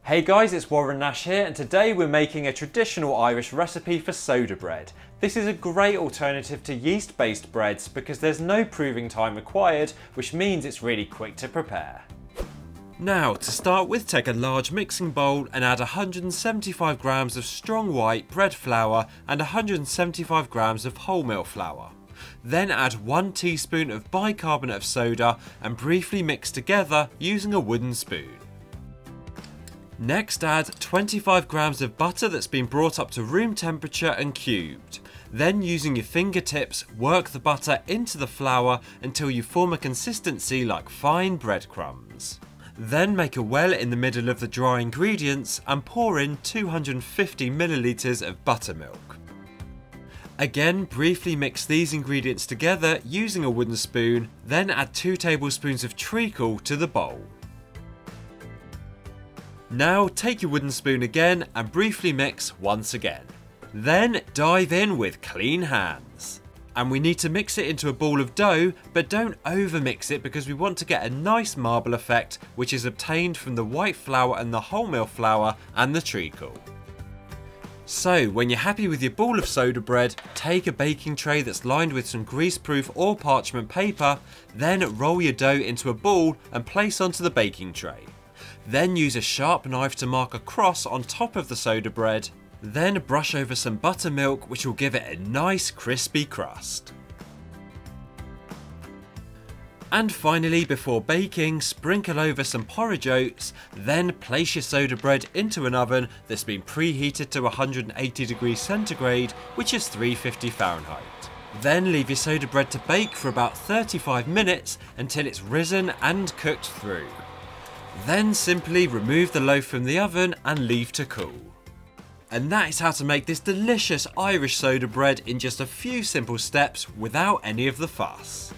Hey guys, it's Warren Nash here, and today we're making a traditional Irish recipe for soda bread. This is a great alternative to yeast-based breads because there's no proving time required, which means it's really quick to prepare. Now, to start with, take a large mixing bowl and add 175 grams of strong white bread flour and 175 grams of wholemeal flour. Then add 1 teaspoon of bicarbonate of soda and briefly mix together using a wooden spoon. Next, add 25 grams of butter that's been brought up to room temperature and cubed. Then, using your fingertips, work the butter into the flour until you form a consistency like fine breadcrumbs. Then make a well in the middle of the dry ingredients and pour in 250 milliliters of buttermilk. Again, briefly mix these ingredients together using a wooden spoon, then add 2 tablespoons of treacle to the bowl. Now take your wooden spoon again and briefly mix once again. Then dive in with clean hands. And we need to mix it into a ball of dough, but don't over mix it because we want to get a nice marble effect which is obtained from the white flour and the wholemeal flour and the treacle. So when you're happy with your ball of soda bread, take a baking tray that's lined with some greaseproof or parchment paper, then roll your dough into a ball and place onto the baking tray. Then use a sharp knife to mark a cross on top of the soda bread. Then brush over some buttermilk, which will give it a nice crispy crust. And finally, before baking, sprinkle over some porridge oats, then place your soda bread into an oven that's been preheated to 180 degrees centigrade, which is 350 Fahrenheit. Then leave your soda bread to bake for about 35 minutes until it's risen and cooked through. Then simply remove the loaf from the oven and leave to cool. And that is how to make this delicious Irish soda bread in just a few simple steps without any of the fuss.